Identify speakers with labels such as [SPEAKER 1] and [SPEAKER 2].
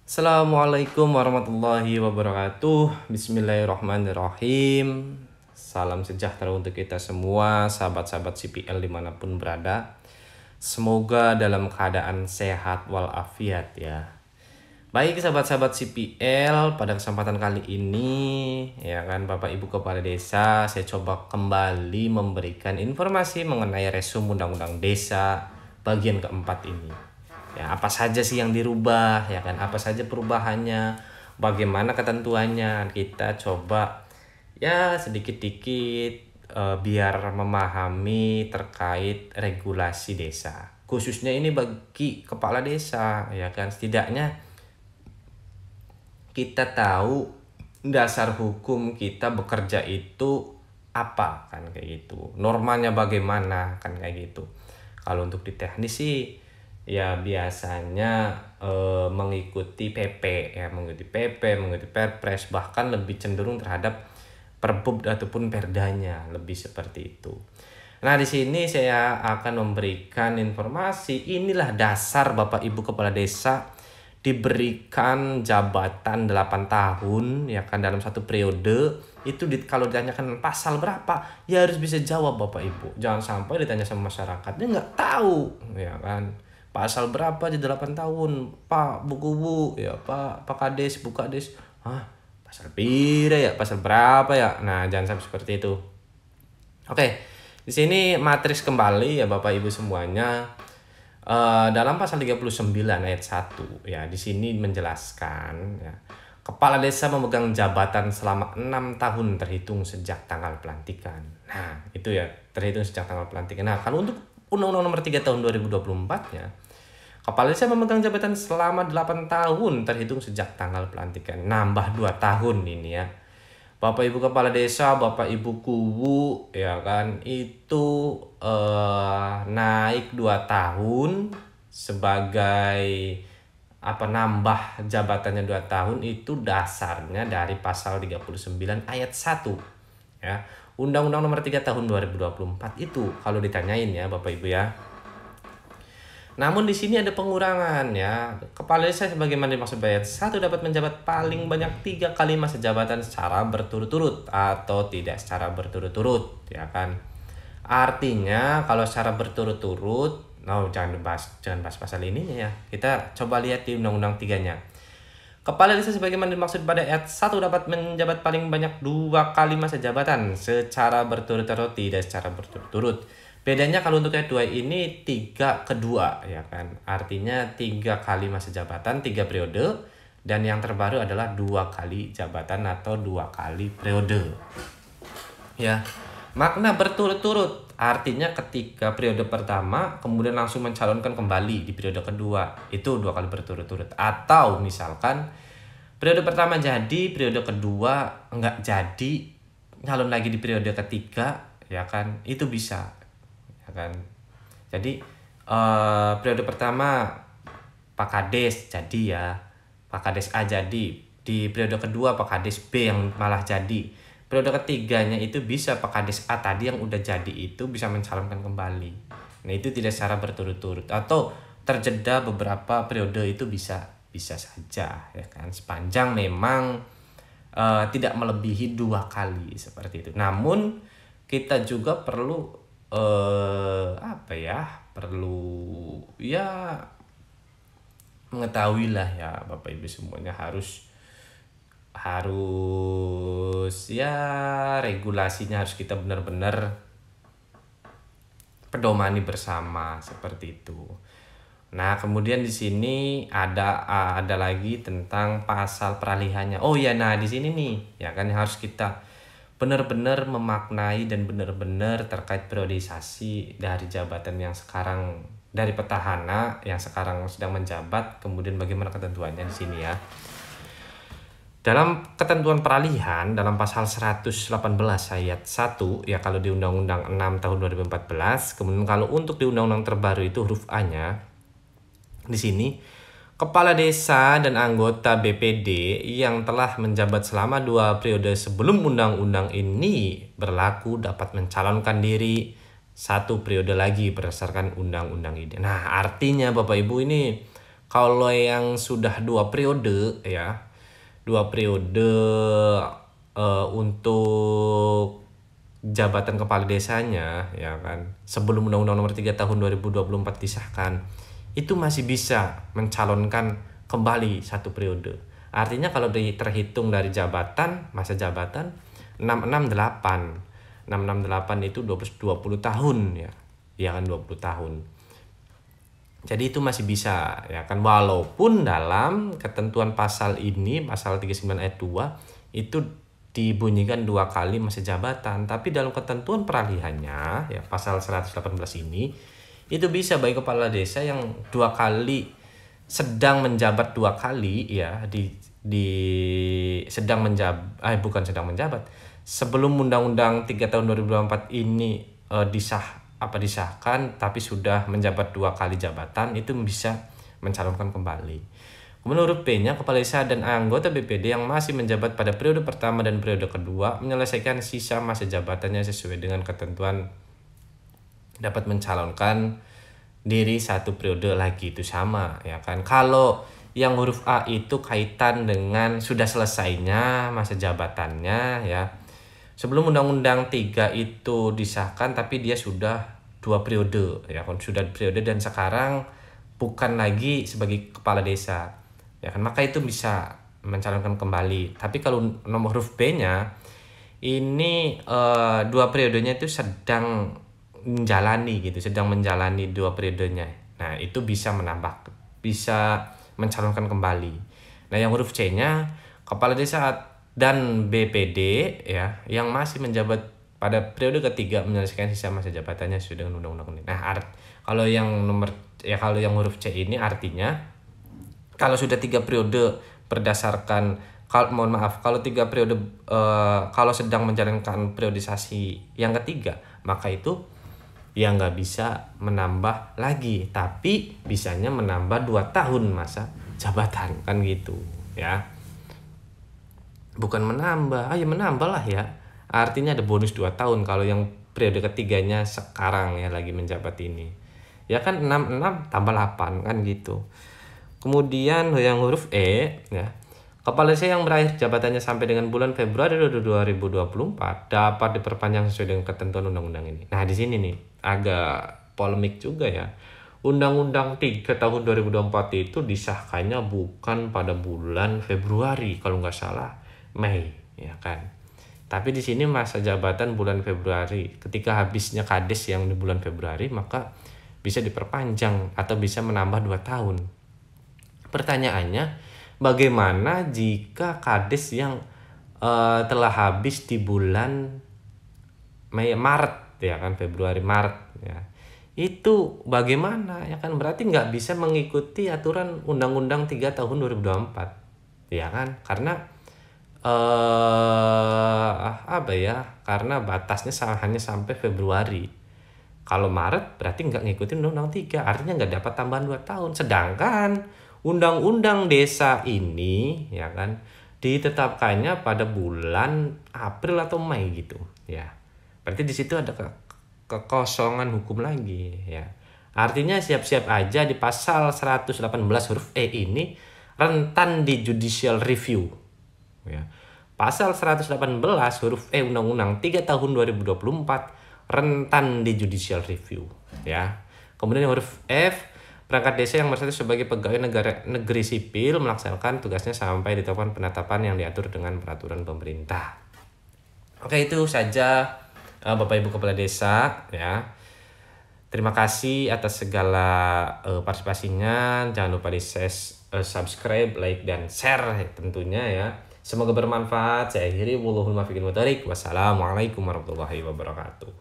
[SPEAKER 1] Assalamualaikum warahmatullahi wabarakatuh. Bismillahirrahmanirrahim. Salam sejahtera untuk kita semua, sahabat-sahabat CPL dimanapun berada. Semoga dalam keadaan sehat walafiat ya. Baik sahabat-sahabat CPL, pada kesempatan kali ini ya kan Bapak Ibu Kepala Desa, saya coba kembali memberikan informasi mengenai resume Undang-Undang Desa bagian keempat ini. Ya, apa saja sih yang dirubah ya kan? Apa saja perubahannya? Bagaimana ketentuannya? Kita coba ya sedikit-dikit biar memahami terkait regulasi desa. Khususnya ini bagi kepala desa ya kan, setidaknya kita tahu dasar hukum kita bekerja itu apa kan kayak gitu. Normanya bagaimana kan kayak gitu. Kalau untuk di teknis sih ya biasanya mengikuti PP ya, mengikuti Perpres, bahkan lebih cenderung terhadap Perbub ataupun Perdanya, lebih seperti itu. Nah, di sini saya akan memberikan informasi, inilah dasar Bapak Ibu Kepala Desa diberikan jabatan 8 tahun ya kan dalam satu periode. Itu kalau ditanyakan pasal berapa ya harus bisa jawab Bapak Ibu. Jangan sampai ditanya sama masyarakat dia nggak tahu ya kan. Pasal berapa aja 8 tahun, Pak, buku-bu, ya Pak Kades, Bu Kades. Hah, pasal pira ya, pasal berapa ya? Nah, jangan sampai seperti itu. Oke, di sini matris kembali ya Bapak Ibu semuanya. Dalam pasal 39 ayat 1 ya, di sini menjelaskan ya, kepala desa memegang jabatan selama 6 tahun terhitung sejak tanggal pelantikan. Nah, itu ya, terhitung sejak tanggal pelantikan. Nah, kalau untuk Undang-Undang Nomor 3 tahun 2024-nya, kepala desa memegang jabatan selama 8 tahun terhitung sejak tanggal pelantikan. Nambah 2 tahun ini ya. Bapak Ibu Kepala Desa, Bapak Ibu Kubu ya kan, itu naik 2 tahun sebagai nambah jabatannya 2 tahun itu dasarnya dari pasal 39 ayat 1 ya. Undang-Undang Nomor 3 tahun 2024 itu kalau ditanyain ya Bapak Ibu ya. Namun di sini ada pengurangan ya. Kepala desa sebagaimana dimaksud ayat 1 dapat menjabat paling banyak 3 kali masa jabatan secara berturut-turut atau tidak secara berturut-turut ya kan. Artinya kalau secara berturut-turut, jangan bahas pasal ininya ya. Kita coba lihat di Undang-Undang 3-nya. Kepala desa sebagaimana dimaksud pada ayat 1 dapat menjabat paling banyak 2 kali masa jabatan secara berturut-turut, tidak secara berturut-turut. Bedanya kalau untuk ayat 2 ini 3 kedua ya kan. Artinya 3 kali masa jabatan, 3 periode. Dan yang terbaru adalah 2 kali jabatan atau 2 kali periode. Ya, makna berturut-turut artinya ketika periode pertama kemudian langsung mencalonkan kembali di periode kedua, itu 2 kali berturut-turut. Atau misalkan periode pertama jadi, periode kedua enggak jadi, calon lagi di periode ketiga ya kan, itu bisa ya kan. Jadi periode pertama Pak Kades jadi ya, Pak Kades A jadi, di periode kedua Pak Kades B yang malah jadi, periode ketiganya itu bisa Pak Kades A tadi yang udah jadi itu bisa mencalonkan kembali. Nah, itu tidak secara berturut-turut atau terjeda beberapa periode, itu bisa saja ya kan, sepanjang memang tidak melebihi 2 kali seperti itu. Namun kita juga perlu perlu ya mengetahui lah ya Bapak Ibu semuanya, harus ya regulasinya harus kita benar-benar pedomani bersama seperti itu. Nah, kemudian di sini ada lagi tentang pasal peralihannya. Oh ya, nah di sini nih ya kan harus kita benar-benar memaknai dan benar-benar terkait periodisasi dari jabatan yang sekarang, dari petahana yang sekarang sedang menjabat, kemudian bagaimana ketentuannya di sini ya. Dalam ketentuan peralihan dalam pasal 118 ayat 1 ya kalau di Undang-Undang 6 tahun 2014, kemudian kalau untuk di Undang-Undang terbaru itu huruf A-nya di sini, kepala desa dan anggota BPD yang telah menjabat selama 2 periode sebelum undang-undang ini berlaku dapat mencalonkan diri 1 periode lagi berdasarkan undang-undang ini. Nah, artinya Bapak Ibu ini Kalau yang sudah 2 periode ya, 2 periode untuk jabatan kepala desanya ya kan, sebelum Undang-Undang Nomor 3 Tahun 2024 disahkan, itu masih bisa mencalonkan kembali 1 periode. Artinya kalau terhitung dari jabatan, masa jabatan 668. 668 itu 20 tahun ya. Ya kan, 20 tahun. Jadi itu masih bisa ya kan, walaupun dalam ketentuan pasal ini, pasal 39 ayat 2 itu dibunyikan 2 kali masa jabatan, tapi dalam ketentuan peralihannya ya pasal 118 ini itu bisa bagi kepala desa yang 2 kali sedang menjabat 2 kali ya, di sedang menjabat bukan sedang menjabat, sebelum Undang-Undang 3 tahun 2024 ini disahkan tapi sudah menjabat 2 kali jabatan, itu bisa mencalonkan kembali. Kemudian huruf B-nya, kepala desa dan anggota BPD yang masih menjabat pada periode pertama dan periode kedua menyelesaikan sisa masa jabatannya sesuai dengan ketentuan dapat mencalonkan diri 1 periode lagi. Itu sama ya kan. Kalau yang huruf A itu kaitan dengan sudah selesainya masa jabatannya ya, sebelum Undang-Undang 3 itu disahkan tapi dia sudah 2 periode ya kan, sudah periode dan sekarang bukan lagi sebagai kepala desa ya kan, maka itu bisa mencalonkan kembali. Tapi kalau nomor huruf B-nya ini 2 periodenya itu sedang menjalani gitu, sedang menjalani 2 periodenya. Nah, itu bisa bisa mencalonkan kembali. Nah, yang huruf C-nya, kepala desa dan BPD ya yang masih menjabat pada periode ketiga menyelesaikan sisa masa jabatannya sesuai dengan undang-undang ini. Nah, kalau yang huruf C ini artinya kalau sudah 3 periode berdasarkan kalau 3 periode kalau sedang menjalankan periodisasi yang ketiga, maka itu ya nggak bisa menambah lagi, tapi bisanya menambah 2 tahun masa jabatan kan gitu ya. Bukan menambah, ya menambah lah ya. Artinya ada bonus 2 tahun kalau yang periode ketiganya sekarang ya lagi menjabat ini. Ya kan 66 tambah 8 kan gitu. Kemudian yang huruf E ya, kepala desa yang berakhir jabatannya sampai dengan bulan Februari 2024 dapat diperpanjang sesuai dengan ketentuan undang-undang ini. Nah, di sini nih agak polemik juga ya. Undang-Undang 3 tahun 2024 itu disahkannya bukan pada bulan Februari, kalau nggak salah Mei ya kan. Tapi di sini masa jabatan bulan Februari. Ketika habisnya Kades yang di bulan Februari, maka bisa diperpanjang atau bisa menambah 2 tahun. Pertanyaannya, bagaimana jika Kades yang telah habis di bulan Maret ya kan, Februari Maret ya, itu bagaimana ya kan, berarti nggak bisa mengikuti aturan Undang-Undang 3 tahun 2024 ya kan, karena karena batasnya hanya sampai Februari. Kalau Maret berarti nggak ngikutin Undang-Undang 3, artinya nggak dapat tambahan 2 tahun. Sedangkan Undang-Undang Desa ini ya kan ditetapkannya pada bulan April atau Mei gitu ya. Berarti di situ ada kekosongan hukum lagi ya. Artinya siap-siap aja di pasal 118 huruf E ini rentan di judicial review ya. Pasal 118 huruf E Undang-Undang 3 tahun 2024 rentan di judicial review ya. Kemudian huruf F, perangkat desa yang berstatus sebagai pegawai negeri sipil melaksanakan tugasnya sampai ditetapkan penetapan yang diatur dengan peraturan pemerintah. Oke, itu saja Bapak Ibu Kepala Desa ya. Terima kasih atas segala partisipasinya. Jangan lupa di subscribe, like, dan share tentunya ya. Semoga bermanfaat. Saya akhiri, wassalamualaikum warahmatullahi wabarakatuh.